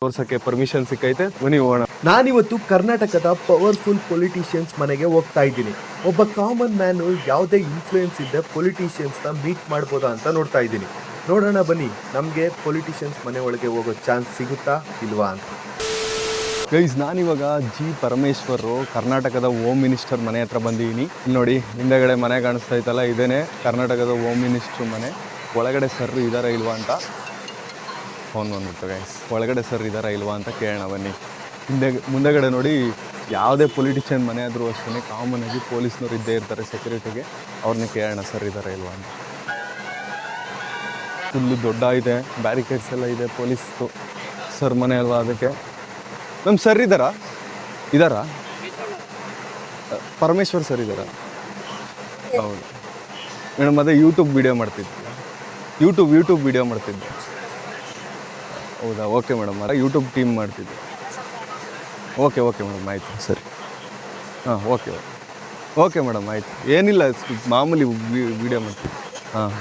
ತೋರ್ಸಕ್ಕೆ permission ಸಿಕ್ಕೈತೆ, ಬನ್ನಿ ಹೋಗೋಣ. ನಾನಿವತ್ತು ಕರ್ನಾಟಕದ ಪವರ್ಫುಲ್ ಪೊಲಿಟಿಷಿಯನ್ಸ್ ಮನೆಗೆ ಹೋಗ್ತಾ ಇದ್ದೀನಿ. ಒಬ್ಬ ಕಾಮನ್ ಮ್ಯಾನ್ ಯಾವುದೇ ಇನ್ಫ್ಲೂಯೆನ್ಸ್ ಇದ್ದೆ ಪೊಲಿಟಿಷಿಯನ್ಸ್ ನ ಮೀಟ್ ಮಾಡ್ಬೋದಾ ಅಂತ ನೋಡ್ತಾ ಇದ್ದೀನಿ. ನೋಡೋಣ ಬನ್ನಿ, ನಮ್ಗೆ ಪೊಲಿಟಿಷಿಯನ್ಸ್ ಮನೆ ಒಳಗೆ ಹೋಗೋ ಚಾನ್ಸ್ ಸಿಗುತ್ತಾ ಇಲ್ವಾ ಅಂತ. ಗೈಸ್, ನಾನಿವಾಗ ಜಿ ಪರಮೇಶ್ವರ್ ಕರ್ನಾಟಕದ ಹೋಮ್ ಮಿನಿಸ್ಟರ್ ಮನೆ ಹತ್ರ ಬಂದಿದ್ದೀನಿ. ನೋಡಿ, ಹಿಂದೆಗಡೆ ಮನೆ ಕಾಣಿಸ್ತಾ ಇತ್ತಲ್ಲ, ಇದೇನೆ ಕರ್ನಾಟಕದ ಹೋಮ್ ಮಿನಿಸ್ಟರ್ ಮನೆ. ಒಳಗಡೆ ಸರ್ ಇದಾರ ಇಲ್ವಾ ಅಂತ ಫೋನ್ ಬಂದ್ಬಿಡ್ತು ಗೈಸ್. ಒಳಗಡೆ ಸರ್ ಇದಾರ ಇಲ್ವಾ ಅಂತ ಕೇಳೋಣ ಬನ್ನಿ. ಮುಂದೆಗಡೆ ನೋಡಿ, ಯಾವುದೇ ಪೊಲಿಟಿಷಿಯನ್ ಮನೆ ಆದರೂ ಅಷ್ಟೇ ಕಾಮನ್ ಆಗಿ ಪೊಲೀಸ್ನವ್ರು ಇದ್ದೇ ಇರ್ತಾರೆ ಸೆಕ್ಯೂರಿಟಿಗೆ. ಅವ್ರನ್ನ ಕೇಳೋಣ ಸರ್ ಇದಾರ ಇಲ್ವಾ ಅಂತ. ಫುಲ್ಲು ದೊಡ್ಡ ಇದೆ, ಬ್ಯಾರಿಕೇಡ್ಸ್ ಎಲ್ಲ ಇದೆ. ಪೊಲೀಸ್ದು ಸರ್ ಮನೆ ಅಲ್ವಾ, ಅದಕ್ಕೆ. ನಮ್ಮ ಸರ್ ಇದ್ದಾರಾ ಪರಮೇಶ್ವರ್ ಸರ್ ಇದ್ದಾರಾ? ಹೌದು ಮೇಡಮ್, ಅದೇ ಯೂಟ್ಯೂಬ್ ವಿಡಿಯೋ ಮಾಡ್ತಿದ್ದೆ. ಯೂಟ್ಯೂಬ್ ವಿಡಿಯೋ ಮಾಡ್ತಿದ್ದೆ. ಹೌದಾ? ಓಕೆ ಮೇಡಮ್, ಯೂಟ್ಯೂಬ್ ಟೀಮ್ ಮಾಡ್ತಿದ್ದೆ. ಓಕೆ ಮೇಡಮ್, ಆಯಿತು, ಸರಿ. ಹಾಂ, ಓಕೆ ಮೇಡಮ್, ಆಯಿತು. ಏನಿಲ್ಲ, ಮಾಮೂಲಿ ವಿಡಿಯೋ ಮಾಡ್ತೀವಿ. ಹಾಂ,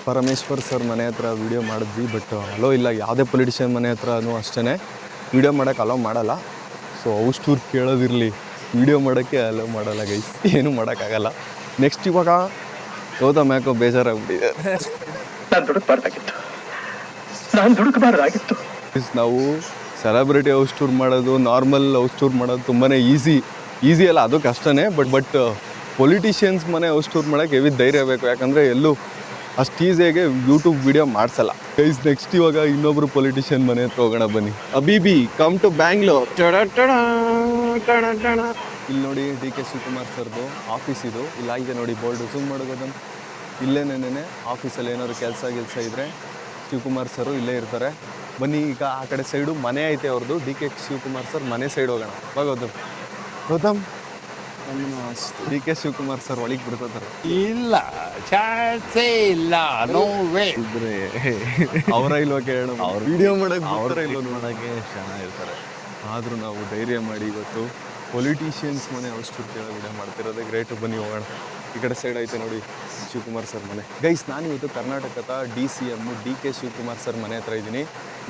ಪರಮೇಶ್ವರ್ ಸರ್ ಮನೆ ಹತ್ರ ವಿಡಿಯೋ ಮಾಡಿದ್ವಿ, ಬಟ್ ಅಲೋ ಇಲ್ಲ. ಯಾವುದೇ ಪೊಲಿಟಿಷಿಯನ್ ಮನೆ ಹತ್ರನೂ ಅಷ್ಟೇ ವಿಡಿಯೋ ಮಾಡೋಕ್ಕೆ ಅಲೋ ಮಾಡಲ್ಲ. ಸೊ ಹೌಸ್ ಟೂರ್ ಕೇಳೋದಿರಲಿ, ವಿಡಿಯೋ ಮಾಡೋಕ್ಕೆ ಅಲೋ ಮಾಡಲ್ಲ ಗೈಸ್, ಏನೂ ಮಾಡೋಕ್ಕಾಗಲ್ಲ. ನೆಕ್ಸ್ಟ್ ಇವಾಗ ಗೌತಮ್ ಯಾಕೋ ಬೇಜಾರಾಗ್ಬಿಟ್ಟಿದೆ. ನಾನು ದುಡುಕಬಾರ್ದಾಗಿತ್ತು. ನಾವು ಸೆಲೆಬ್ರಿಟಿ ಹೌಸ್ ಟೂರ್ ಮಾಡೋದು, ನಾರ್ಮಲ್ ಹೌಸ್ ಟೂರ್ ಮಾಡೋದು ತುಂಬಾ ಈಸಿ ಅಲ್ಲ, ಅದು ಕಷ್ಟನೇ. ಬಟ್ ಪೊಲಿಟಿಷಿಯನ್ಸ್ ಮನೆ ಹೌಸ್ ಟೂರ್ ಮಾಡೋಕ್ಕೆ ಹೆವಿ ಧೈರ್ಯ ಬೇಕು, ಯಾಕಂದರೆ ಎಲ್ಲೂ ಅಷ್ಟು ಈಸಿಯಾಗಿ ಯೂಟ್ಯೂಬ್ ವಿಡಿಯೋ ಮಾಡಿಸಲ್ಲ ಗೈಸ್. ನೆಕ್ಸ್ಟ್ ಇವಾಗ ಇನ್ನೊಬ್ರು ಪೊಲಿಟಿಷಿಯನ್ ಮನೆ ಹತ್ರ ಹೋಗೋಣ ಬನ್ನಿ. ಅಬಿಬಿ ಕಮ್ ಟು ಬ್ಯಾಂಗ್ಳೂರ್. ಇಲ್ಲಿ ನೋಡಿ, ಡಿ ಕೆ ಶಿವಕುಮಾರ್ ಸರ್ದು ಆಫೀಸ್ ಇದು. ಇಲ್ಲ ಇದೆ ನೋಡಿ ಬೋರ್ಡು, ಝೂಮ್ ಮಾಡೋದನ್ನು. ಇಲ್ಲೇನೇನೆ ಆಫೀಸಲ್ಲಿ ಏನಾದ್ರು ಕೆಲಸ ಇದ್ದರೆ ಶಿವಕುಮಾರ್ ಸರು ಇಲ್ಲೇ ಇರ್ತಾರೆ. ಬನ್ನಿ, ಈಗ ಆ ಕಡೆ ಸೈಡು ಮನೆ ಐತೆ ಅವ್ರದ್ದು. ಡಿ ಕೆ ಶಿವಕುಮಾರ್ ಸರ್ ಮನೆ ಸೈಡ್ ಹೋಗೋಣ. Gautam, D K Shivakumar sir ಒಳಗೆ ಬಿಡ್ಕೋತಾರೆ? ಇಲ್ಲ, ಚಾನ್ಸೇ ಇಲ್ಲ, ನೋ ವೇ. ಇದ್ರೆ ಅವರ ಇಲ್ವಾ ಕೇಳೋಣ. ಅವ್ರು ವಿಡಿಯೋ ಮಾಡೋಕ್ಕೆ ಚೆನ್ನಾಗಿರ್ತಾರೆ. ಆದರೂ ನಾವು ಧೈರ್ಯ ಮಾಡಿ ಇವತ್ತು ಪೊಲಿಟಿಷಿಯನ್ಸ್ ಮನೆ ಅಷ್ಟು ವಿಡಿಯೋ ಮಾಡ್ತಿರೋದೇ ಗ್ರೇಟ್. ಬನ್ನಿ ಹೋಗೋಣ. ಈ ಕಡೆ ಸೈಡ್ ಐತೆ ನೋಡಿ ಶಿವಕುಮಾರ್ ಸರ್ ಮನೆ. ಗೈಸ್, ನಾನಿವತ್ತು ಕರ್ನಾಟಕದ DCM D K Shivakumar sir ಮನೆ ಹತ್ರ ಇದ್ದೀನಿ.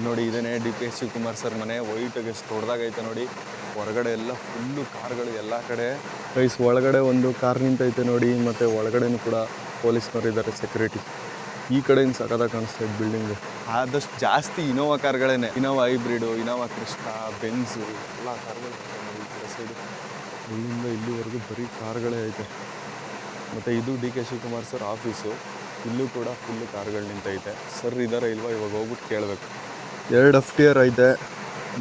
ನೋಡಿ, ಇದೇನೆ ಡಿ ಕೆ ಶಿವಕುಮಾರ್ ಸರ್ ಮನೆ. ವೈಟಾಗಿ ಎಷ್ಟು ದೊಡ್ಡದಾಗೈತೆ ನೋಡಿ. ಹೊರಗಡೆ ಎಲ್ಲ ಫುಲ್ಲು ಕಾರ್ಗಳು ಎಲ್ಲ ಕಡೆ. ಗೈಸ್, ಒಳಗಡೆ ಒಂದು ಕಾರ್ ನಿಂತೈತೆ ನೋಡಿ, ಮತ್ತು ಒಳಗಡೆನೂ ಕೂಡ ಪೊಲೀಸ್ನವ್ರು ಇದ್ದಾರೆ, ಸೆಕ್ಯೂರಿಟಿ. ಈ ಕಡೆಯಿಂದ ಸಖತ್ತಾಗಿ ಕಾಣಿಸ್ತಾ ಇದೆ ಬಿಲ್ಡಿಂಗು. ಆದಷ್ಟು ಜಾಸ್ತಿ ಇನೋವಾ ಕಾರ್ಗಳೇನೆ. Innova hybrid, Innova Crysta, Benz ಎಲ್ಲ ಕಾರ್ಗಳು ಈ ಕಡೆ ಸೈಡು. ಇಲ್ಲಿಂದ ಇಲ್ಲಿವರೆಗೂ ಬರೀ ಕಾರ್ಗಳೇ ಐತೆ. ಮತ್ತು ಇದು D K Shivakumar sir office. ಇಲ್ಲೂ ಕೂಡ ಫುಲ್ಲು ಕಾರ್ಗಳು ನಿಂತೈತೆ. ಸರ್ ಇದ್ದಾರೆ ಇಲ್ವಾ ಇವಾಗ ಹೋಗ್ಬಿಟ್ಟು ಕೇಳಬೇಕು. 2 FTR ಐತೆ,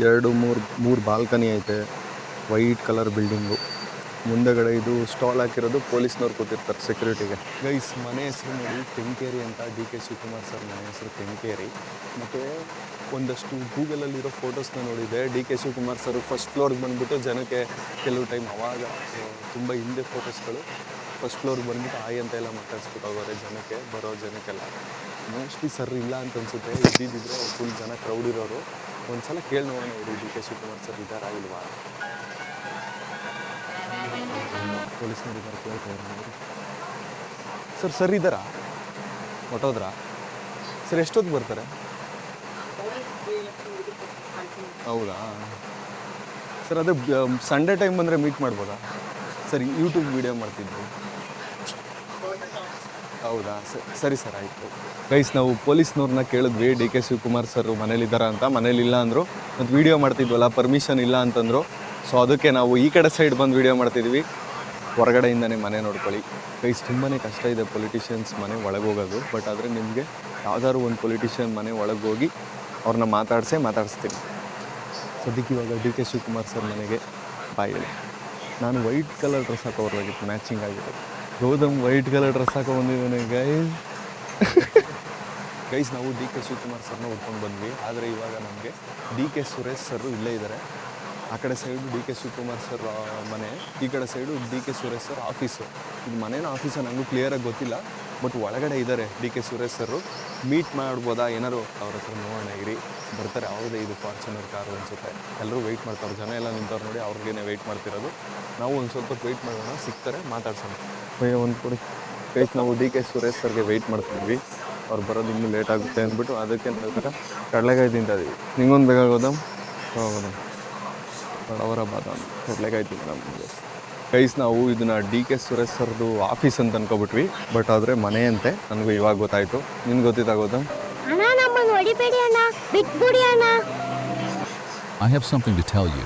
3 ಬಾಲ್ಕನಿ ಐತೆ. White colour building. ಮುಂದೆಗಡೆ ಇದು ಸ್ಟಾಲ್ ಹಾಕಿರೋದು, ಪೊಲೀಸ್ನವ್ರು ಕೂತಿರ್ತಾರೆ ಸೆಕ್ಯೂರಿಟಿಗೆ. ಗೈಸ್, ಮನೆ ಹೆಸರು ನೋಡಿ ಕೆಂಕೇರಿ ಅಂತ. ಡಿ ಕೆ ಶಿವಕುಮಾರ್ ಸರ್ ಮನೆ ಹೆಸರು ಕೆಂಕೇರಿ. ಮತ್ತು ಒಂದಷ್ಟು ಗೂಗಲಲ್ಲಿರೋ ಫೋಟೋಸ್ನ ನೋಡಿದೆ. D K Shivakumar sir first ಫ್ಲೋರ್ಗೆ ಬಂದುಬಿಟ್ಟು ಜನಕ್ಕೆ ಕೆಲವು ಟೈಮ್ ಅವಾಗ ತುಂಬ ಹಿಂದೆ ಫೋಟೋಸ್ಗಳು ಫಸ್ಟ್ ಫ್ಲೋರ್ಗೆ ಬಂದುಬಿಟ್ಟು ಆಯ್ ಅಂತ ಎಲ್ಲ ಮಾತಾಡ್ಸ್ಬಿಟ್ಟು ಹೋಗೋರೆ ಜನಕ್ಕೆ, ಬರೋ ಜನಕ್ಕೆಲ್ಲ. ಮೋಸ್ಟ್ಲಿ ಸರ್ ಇಲ್ಲ ಅಂತ ಅನಿಸುತ್ತೆ. ಇದ್ದಿದ್ದರೆ ಫುಲ್ ಜನ ಕ್ರೌಡ್ ಇರೋರು. ಒಂದು ಸಲ ಕೇಳಿ ನೋಡೋಣ ಇವರು ಡಿ ಕೆ ಶಿವಕುಮಾರ್ ಸರ್ ಇದ್ದಾರಾ ಇಲ್ವಾ. ಪೊಲೀಸ್ನವ್ರು ಇದ್ದಾರೆ, ಕೇಳ್ತಾರೆ. ಸರ್ ಇದ್ದಾರಾ? ಹೊಟ್ಟೋದ್ರಾ ಸರ್? ಎಷ್ಟೊತ್ತು ಬರ್ತಾರೆ? ಹೌದಾ ಸರ್? ಅದೇ ಸಂಡೇ ಟೈಮ್ ಬಂದರೆ ಮೀಟ್ ಮಾಡ್ಬೋದಾ ಸರ್? ಯೂಟ್ಯೂಬ್ ವಿಡಿಯೋ ಮಾಡ್ತಿದ್ವಿ. ಹೌದಾ ಸರಿ ಸರ್, ಆಯಿತು. ಗೈಸ್, ನಾವು ಪೊಲೀಸ್ನವ್ರನ್ನ ಕೇಳಿದ್ವಿ ಡಿ ಕೆ ಶಿವಕುಮಾರ್ ಸರ್ ಮನೇಲಿದ್ದಾರಾ ಅಂತ. ಮನೇಲಿಲ್ಲ ಅಂದರು. ಮತ್ತು ವೀಡಿಯೋ ಮಾಡ್ತಿದ್ವಲ್ಲ, ಪರ್ಮಿಷನ್ ಇಲ್ಲ ಅಂತಂದರು. ಸೊ ಅದಕ್ಕೆ ನಾವು ಈ ಕಡೆ ಸೈಡ್ ಬಂದು ವೀಡಿಯೋ ಮಾಡ್ತಿದ್ವಿ. ಹೊರಗಡೆಯಿಂದನೇ ಮನೆ ನೋಡ್ಕೊಳ್ಳಿ. ಗೈಸ್, ತುಂಬಾ ಕಷ್ಟ ಇದೆ ಪೊಲಿಟಿಷಿಯನ್ಸ್ ಮನೆ ಒಳಗೆ ಹೋಗೋದು. ಬಟ್ ಆದರೆ ನಿಮಗೆ ಯಾವ್ದಾದ್ರು ಒಂದು ಪೊಲಿಟಿಷಿಯನ್ ಮನೆ ಒಳಗೆ ಹೋಗಿ ಅವ್ರನ್ನ ಮಾತಾಡಿಸ್ತೀನಿ. ಸದ್ಯಕ್ಕೆ ಇವಾಗ ಡಿ ಕೆ ಶಿವಕುಮಾರ್ ಸರ್ ಮನೆಗೆ ಬಾಯಿದೆ. ನಾನು ವೈಟ್ ಕಲರ್ ಡ್ರೆಸ್ ಹಾಕೋರ್ಲಾಗಿತ್ತು, ಮ್ಯಾಚಿಂಗ್ ಆಗಿತ್ತು. ಗೌತಮ್ ವೈಟ್ ಕಲರ್ ಡ್ರೆಸ್ ಹಾಕೊಂಡ್ಬಂದಿದ್ದಾನೆ ಗೈಸ್. ನಾವು ಡಿ ಕೆ ಶಿವಕುಮಾರ್ ಸರ್ನ ಹುಡ್ಕೊಂಡು ಬಂದ್ವಿ. ಆದರೆ ಇವಾಗ ನಮಗೆ ಡಿ ಕೆ ಸುರೇಶ್ ಸರ್ ಇಲ್ಲೇ ಇದ್ದಾರೆ. ಆ ಕಡೆ side D K Shivakumar sir ಮನೆ, ಈ ಕಡೆ side D K Suresh sir office. ಇದು ಮನೇನ ಆಫೀಸು ನನಗೂ ಕ್ಲಿಯರಾಗಿ ಗೊತ್ತಿಲ್ಲ. ಬಟ್ ಒಳಗಡೆ ಇದ್ದಾರೆ ಡಿ ಕೆ ಸುರೇಶ್ ಸರು. ಮೀಟ್ ಮಾಡ್ಬೋದಾ ಏನಾರು ಅವ್ರ ಹತ್ರ ನೋಡೋಣ ಇರಿ. ಬರ್ತಾರೆ. ಅವ್ರದ್ದೇ ಇದು ಫಾರ್ಚುನರ್ ಕಾರು ಅನಿಸುತ್ತೆ. ಎಲ್ಲರೂ ವೆಯ್ಟ್ ಮಾಡ್ತಾರೆ, ಜನ ಎಲ್ಲ ನಿಂತವ್ರು ನೋಡಿ. ಅವ್ರಿಗೇನೆ ವೆಯ್ಟ್ ಮಾಡ್ತಿರೋದು. ನಾವು ಒಂದು ಸ್ವಲ್ಪ ಹೊತ್ತು ವೆಯ್ಟ್ ಮಾಡೋಣ, ಸಿಗ್ತಾರೆ, ಮಾತಾಡ್ಸೋಣ. ಒಂದು ಕೊಡಿ ಗೈಸ್. ನಾವು ಡಿ ಕೆ ಸುರೇಶ್ ಸರ್ಗೆ ವೆಯ್ಟ್ ಮಾಡ್ತಿದ್ವಿ. ಅವ್ರು ಬರೋದು ಇನ್ನೂ ಲೇಟ್ ಆಗುತ್ತೆ ಅಂದ್ಬಿಟ್ಟು ಅದಕ್ಕೆ ನಾವು ಕಡಲೆಕಾಯಿ ತಿಂತಿದ್ದೀವಿ. ನಿಂಗೊಂದು ಬೇಕಾಗೋದಾ? ಹೋಗೋದು ಬಡವರ ಬಾದಾಮಿ ಕಡಲೆಕಾಯಿ ತಿಂದ ಗೈಸ್. ನಾವು ಇದನ್ನ DK ಸುರೇಶ್ ಸರ್ದು ಆಫೀಸ್ ಅಂತ ಅನ್ಕೊಬಿಟ್ವಿ, ಬಟ್ ಆದರೆ ಮನೆ ಅಂತೆ. ನನಗೂ ಇವಾಗ ಗೊತ್ತಾಯಿತು. ನಿನ್ಗೆ ಗೊತ್ತಿದ್ದಾಗೋದಾ? ಅಣ್ಣ ನಮ್ಮನ್ನು ಹೊಡಿಬೇಡಿ ಅಣ್ಣ, ಬಿಟ್ಬಿಡಿ ಅಣ್ಣ. I have something to tell you.